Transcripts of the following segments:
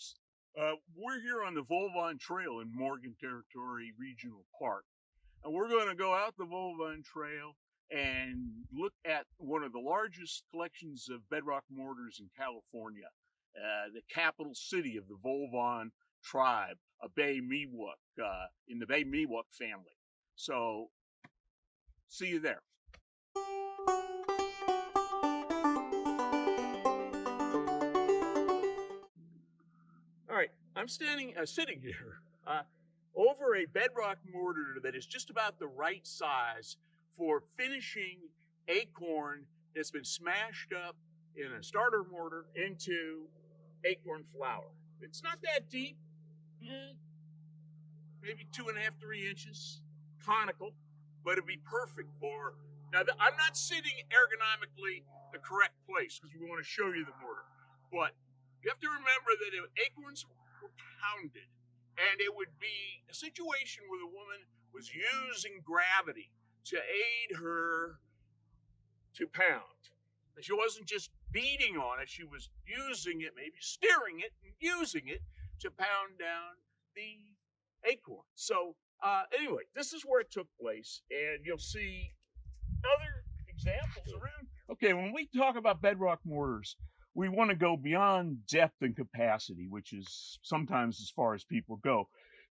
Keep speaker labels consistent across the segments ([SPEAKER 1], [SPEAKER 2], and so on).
[SPEAKER 1] folks. We're here on the Volvon Trail in Morgan Territory Regional Park. And we're going to go out the Volvon Trail and look at one of the largest collections of bedrock mortars in California, the capital city of the Volvon tribe, a Bay Miwok, in the Bay Miwok family. So, see you there. All right, I'm sitting here over a bedrock mortar that is just about the right size for finishing acorn that's been smashed up in a starter mortar into acorn flour. It's not that deep, maybe 2.5, 3 inches, conical, but it'd be perfect for. Now, I'm not sitting ergonomically the correct place because we want to show you the mortar, but you have to remember that if acorns were pounded, and it would be a situation where the woman was using gravity to aid her to pound. And she wasn't just beating on it, she was using it, maybe steering it and using it to pound down the acorn. So anyway, this is where it took place, and you'll see other examples around here. Okay, when we talk about bedrock mortars, we want to go beyond depth and capacity, which is sometimes as far as people go,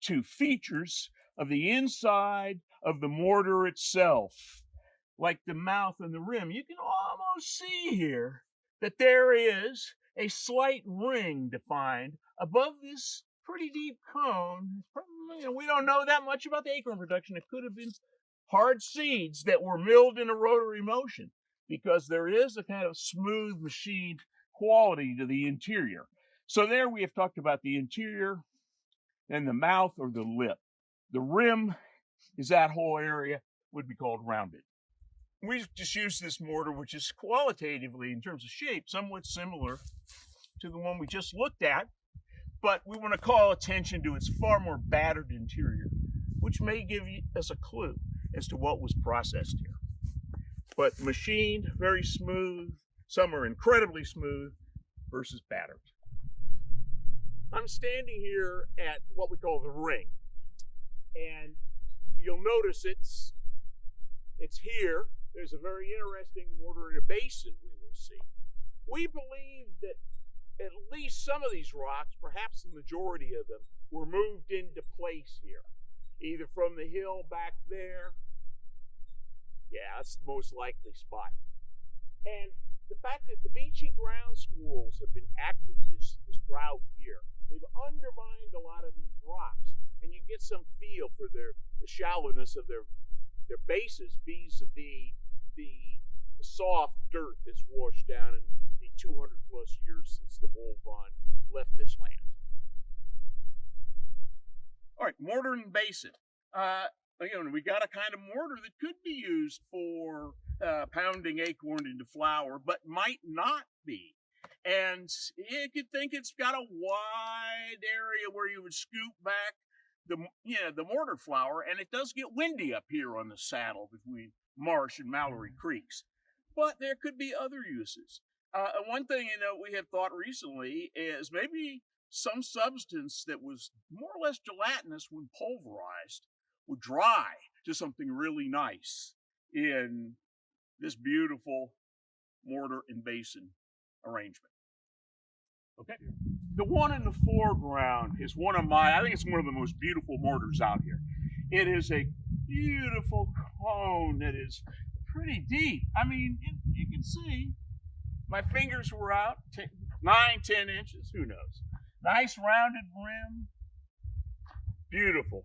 [SPEAKER 1] to features of the inside of the mortar itself, like the mouth and the rim. You can almost see here that there is a slight ring defined above this pretty deep cone. We don't know that much about the acorn production. It could have been hard seeds that were milled in a rotary motion, because there is a kind of smooth machined quality to the interior. So there we have talked about the interior and the mouth or the lip. The rim is that whole area, would be called rounded. We've just used this mortar, which is qualitatively, in terms of shape, somewhat similar to the one we just looked at, but we want to call attention to its far more battered interior, which may give us a clue as to what was processed here. But machined, very smooth. Some are incredibly smooth versus battered. I'm standing here at what we call the ring, and you'll notice it's here. There's a very interesting mortar in a basin we will see. We believe that at least some of these rocks, perhaps the majority of them, were moved into place here, either from the hill back there. Yeah, that's the most likely spot. And the fact that the beachy ground squirrels have been active this drought year, they've undermined a lot of these rocks, and you get some feel for the shallowness of their bases vis-a-vis the soft dirt that's washed down in the 200 plus years since the Volvon left this land. All right, mortar and basin. We got a kind of mortar that could be used for pounding acorn into flour, but might not be. And you could think it's got a wide area where you would scoop back the mortar flour, and it does get windy up here on the saddle between Marsh and Mallory Creeks. But there could be other uses. One thing we have thought recently is maybe some substance that was more or less gelatinous when pulverized would dry to something really nice in this beautiful mortar and basin arrangement. Okay. The one in the foreground is I think it's one of the most beautiful mortars out here. It is a beautiful cone that is pretty deep. I mean, you can see my fingers were out, 9, 10 inches, who knows. Nice rounded rim, beautiful.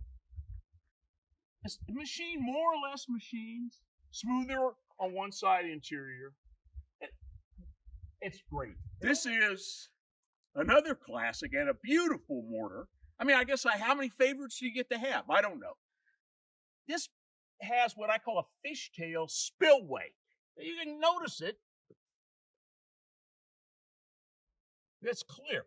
[SPEAKER 1] It's machined, more or less machined, smoother on one side interior. It's great. This is another classic and a beautiful mortar. I mean, I guess how many favorites do you get to have? I don't know. This has what I call a fishtail spillway. You can notice it. It's clear.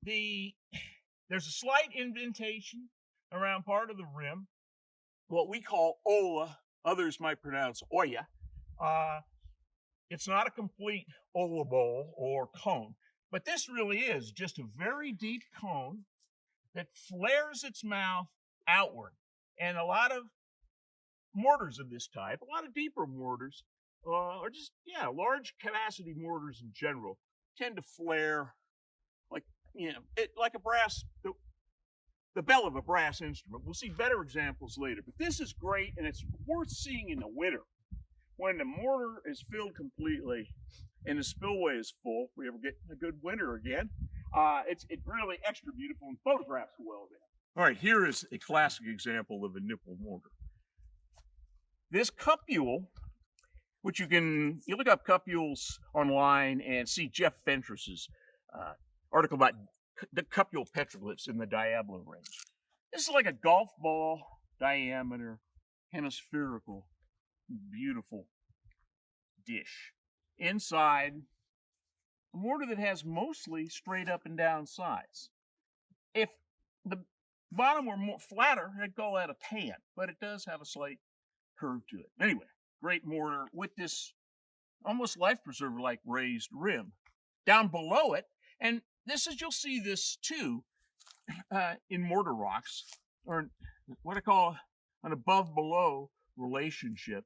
[SPEAKER 1] There's a slight indentation around part of the rim, what we call olla, others might pronounce oya. It's not a complete olla bowl or cone, But this really is just a very deep cone that flares its mouth outward. And a lot of mortars of this type, a lot of deeper mortars, or just, large capacity mortars in general, tend to flare like, like a brass, the bell of a brass instrument. We'll see better examples later. But this is great, and it's worth seeing in the winter. When the mortar is filled completely and the spillway is full, if we ever get a good winter again, it's really extra beautiful and photographs well then. All right, here is a classic example of a nipple mortar. This cupule, which you look up cupules online and see Jeff Fentress's article about the cupule petroglyphs in the Diablo range. This is like a golf ball diameter, hemispherical, beautiful dish. Inside, a mortar that has mostly straight up and down sides. If the bottom were more flatter, I'd call that a pan, but it does have a slight curve to it. Anyway, great mortar with this almost life preserver like raised rim. Down below it, and you'll see this too in mortar rocks, or what I call an above-below relationship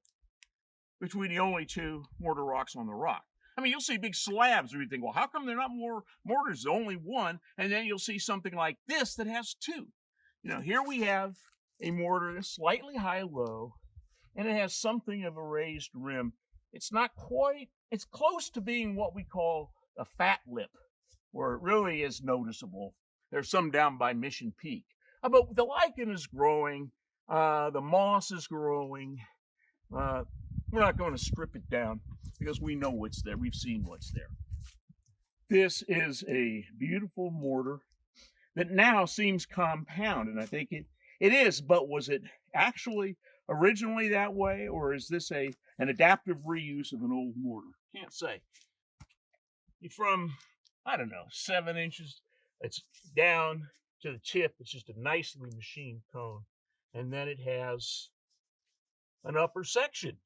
[SPEAKER 1] between the only two mortar rocks on the rock. I mean, you'll see big slabs and you think, well, how come they're not more mortars? There's only one, and then you'll see something like this that has two. Here we have a mortar that's slightly high-low, and it has something of a raised rim. It's not quite, it's close to being what we call a fat lip, where it really is noticeable. There's some down by Mission Peak. But the lichen is growing, the moss is growing. We're not going to strip it down because we know what's there. We've seen what's there. This is a beautiful mortar that now seems compound, and I think it is, but was it actually originally that way, or is this an adaptive reuse of an old mortar? Can't say. From, 7 inches, it's down to the tip. It's just a nicely machined cone. And then it has an upper section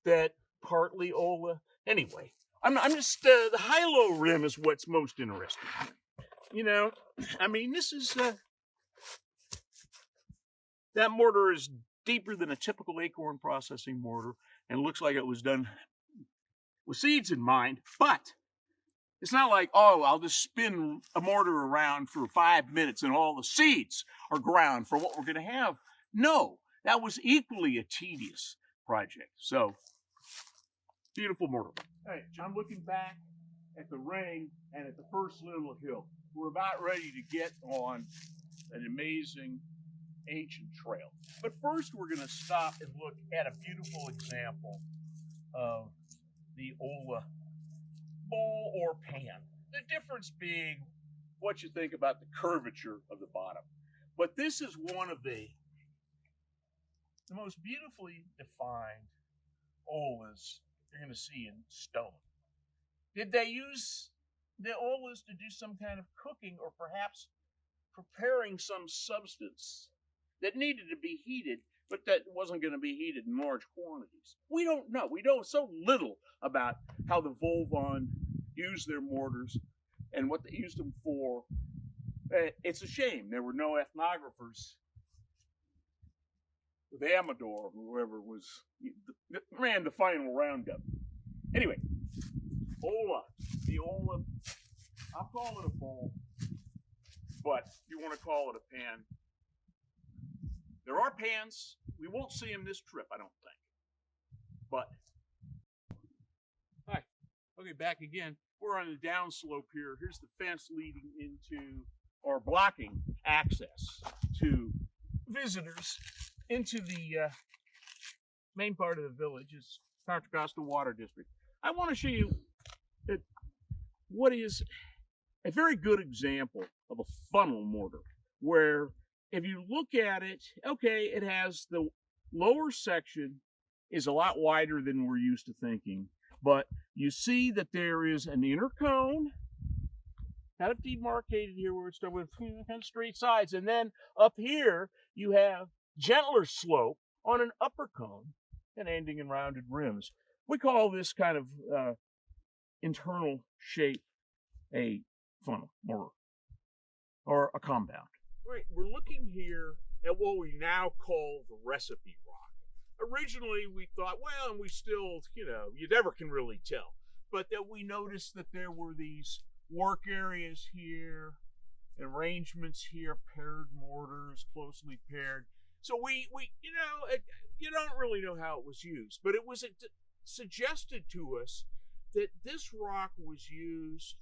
[SPEAKER 1] that partly Ola. Anyway, I'm just, the high-low rim is what's most interesting. This is, that mortar is deeper than a typical acorn processing mortar and looks like it was done with seeds in mind, but it's not like, I'll just spin a mortar around for 5 minutes and all the seeds are ground for what we're going to have. No, that was equally a tedious project. So, beautiful mortar. All right, I'm looking back at the ring and at the first little hill. We're about ready to get on an amazing ancient trail. But first, we're going to stop and look at a beautiful example of the Ola bowl or pan. The difference being what you think about the curvature of the bottom. But this is one of the most beautifully defined Olas you're going to see in stone. Did they use the Olas to do some kind of cooking or perhaps preparing some substance that needed to be heated, but that wasn't going to be heated in large quantities? We don't know. We know so little about how the Volvon used their mortars and what they used them for. It's a shame there were no ethnographers with Amador, or whoever was ran the final roundup. Anyway, the Ola, I'll call it a bowl, but if you want to call it a pan, there are pans. We won't see them this trip, I don't think. But, hi, okay, back again. We're on the downslope here. Here's the fence leading into, or blocking access to visitors into the main part of the village. Is Contra Costa Water District. I want to show you what is a very good example of a funnel mortar, where if you look at it, okay, it has the lower section is a lot wider than we're used to thinking, but you see that there is an inner cone, kind of demarcated here where it's done with kind of straight sides, and then up here you have gentler slope on an upper cone and ending in rounded rims. We call this kind of internal shape
[SPEAKER 2] a funnel mortar or a compound.
[SPEAKER 1] Right, we're looking here at what we now call the recipe rock. Originally, we thought, well, and we still, you never can really tell, but that we noticed that there were these work areas here, arrangements here, paired mortars, closely paired. So we you don't really know how it was used, but it was suggested to us that this rock was used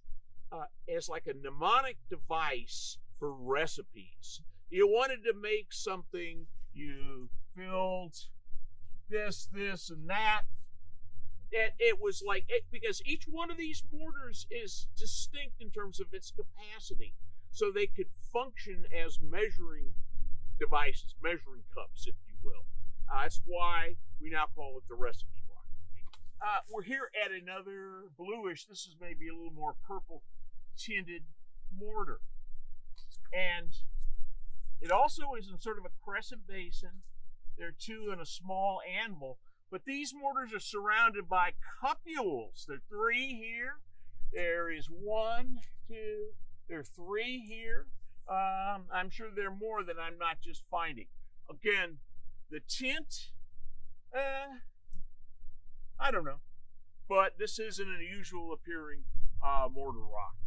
[SPEAKER 1] as like a mnemonic device for recipes. You wanted to make something, you filled this, and that. It was like, because each one of these mortars is distinct in terms of its capacity. So they could function as measuring devices, measuring cups, if you will. That's why we now call it the recipe rock. We're here at another bluish, this is maybe a little more purple tinted mortar. And it also is in sort of a crescent basin. There are two in a small anvil, but these mortars are surrounded by cupules. There are three here. There is 1, 2, there are 3 here. I'm sure there are more that I'm not just finding. Again, the tint, I don't know, but this is an unusual appearing mortar rock.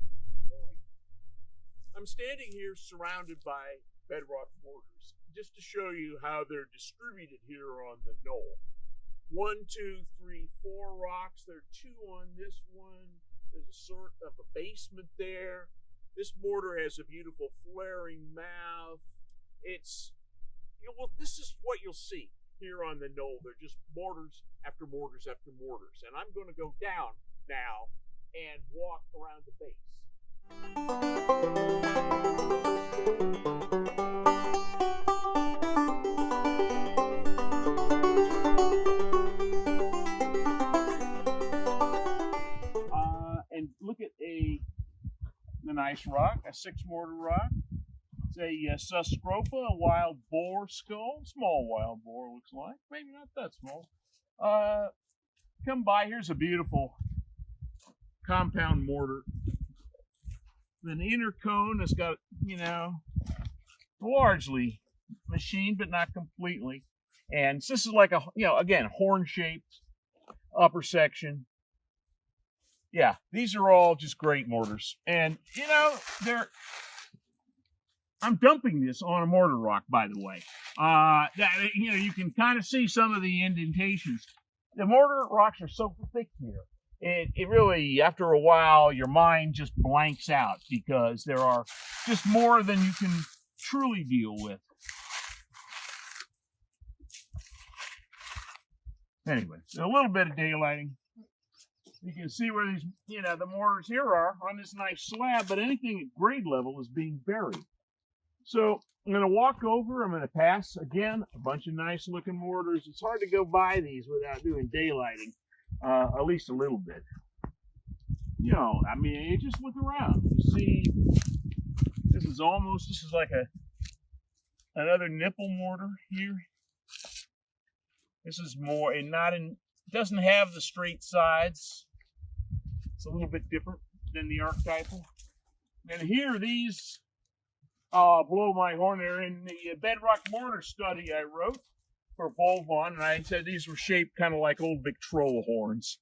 [SPEAKER 1] I'm standing here surrounded by bedrock mortars, just to show you how they're distributed here on the knoll. 1, 2, 3, 4 rocks. There are 2 on this one. There's a sort of a basement there. This mortar has a beautiful flaring mouth. This is what you'll see here on the knoll. They're just mortars after mortars after mortars. And I'm going to go down now and walk around the base. And look at a nice rock, a 6 mortar rock. It's a Suscropa, a wild boar skull, small wild boar looks like, maybe not that small. Come by, here's a beautiful compound mortar. An inner cone has got, largely machined, but not completely. And this is like a, again, horn-shaped upper section. Yeah, these are all just great mortars. And, I'm dumping this on a mortar rock, by the way. You can kind of see some of the indentations. The mortar rocks are so thick here. It really, after a while, your mind just blanks out because there are just more than you can truly deal with. Anyway, a little bit of daylighting. You can see where these, the mortars here are on this nice slab, but anything at grade level is being buried. So I'm going to walk over, I'm going to pass, again, a bunch of nice looking mortars. It's hard to go by these without doing daylighting, at least a little bit. You just look around. You see, this is like another nipple mortar here. This is more, doesn't have the straight sides. It's a little bit different than the archetypal. And here, these, blow my horn there, in the bedrock mortar study I wrote for Volvon, and I said these were shaped kind of like old Victrola horns.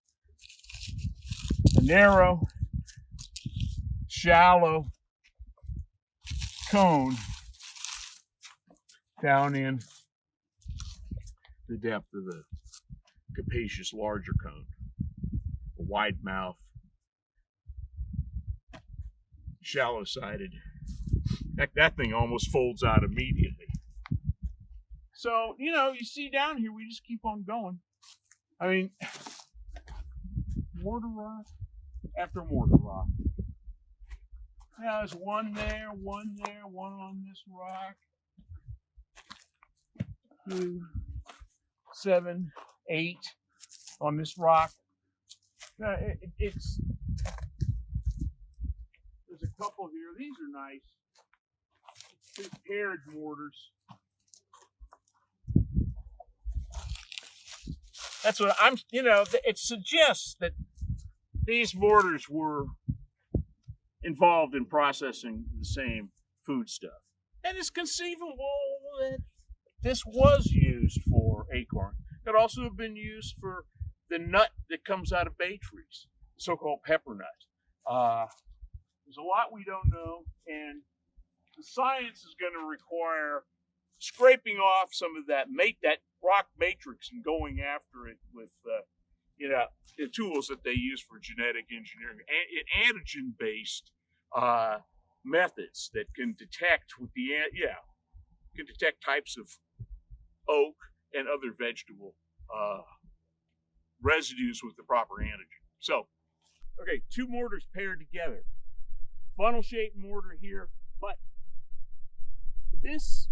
[SPEAKER 1] A narrow, shallow cone down in the depth of the capacious larger cone. A wide mouth, shallow-sided. Heck, that thing almost folds out immediately. So, you see down here, we just keep on going. I mean, mortar rock after mortar rock. Now, there's one there, one on this rock. 2, 7, 8 on this rock. There's a couple here. These are nice. These paired mortars. That's what it suggests that these mortars were involved in processing the same food stuff. And it's conceivable that this was used for acorn. It could also have been used for the nut that comes out of bay trees, the so-called pepper nut. There's a lot we don't know, and the science is going to require scraping off some of that rock matrix and going after it with the tools that they use for genetic engineering, antigen-based methods that can detect can detect types of oak and other vegetable residues with the proper antigen. So, okay, two mortars paired together. Funnel-shaped mortar here, but this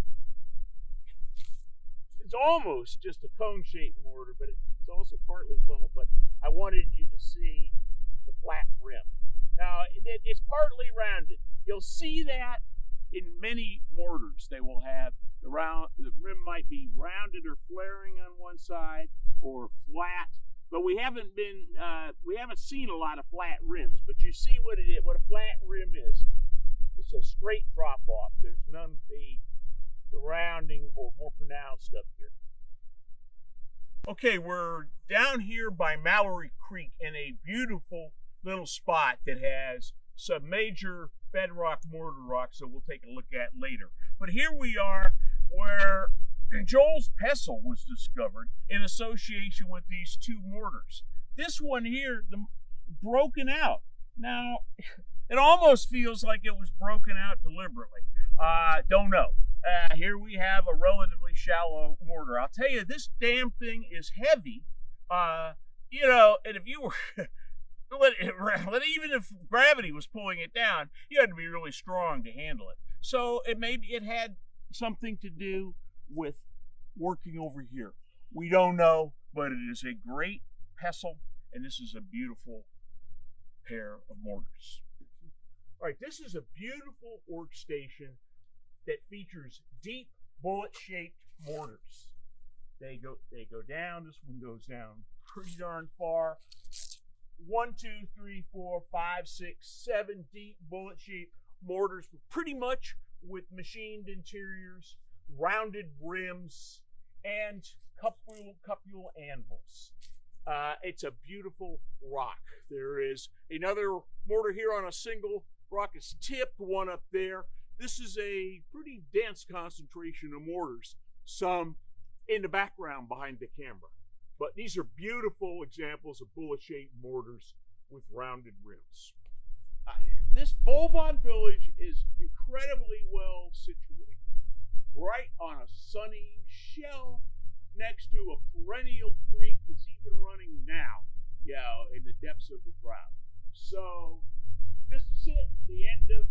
[SPEAKER 1] it's almost just a cone-shaped mortar, but it's also partly funnel. But I wanted you to see the flat rim. Now, it's partly rounded. You'll see that in many mortars. They will have the rim might be rounded or flaring on one side, or flat. But we haven't seen a lot of flat rims. But you see what a flat rim is. It's a straight drop off. There's none of the rounding or more pronounced up here. Okay, we're down here by Mallory Creek in a beautiful little spot that has some major bedrock mortar rocks that we'll take a look at later. But here we are where Joel's pestle was discovered in association with these two mortars. This one here, broken out. Now, it almost feels like it was broken out deliberately. Don't know. Here we have a relatively shallow mortar. I'll tell you, this damn thing is heavy. And if you were, even if gravity was pulling it down, you had to be really strong to handle it. So it had something to do with working over here. We don't know, but it is a great pestle, and this is a beautiful pair of mortars. All right, this is a beautiful workstation that features deep bullet-shaped mortars. They go down. This one goes down pretty darn far. 1, 2, 3, 4, 5, 6, 7 deep bullet-shaped mortars, pretty much with machined interiors, rounded rims, and cupule anvils. It's a beautiful rock. There is another mortar here on a single rock. It's tipped, one up there. This is a pretty dense concentration of mortars, some in the background behind the camera. But these are beautiful examples of bullet-shaped mortars with rounded rims. This Volvon village is incredibly well situated, right on a sunny shelf next to a perennial creek that's even running now, in the depths of the ground. So this is it, the end of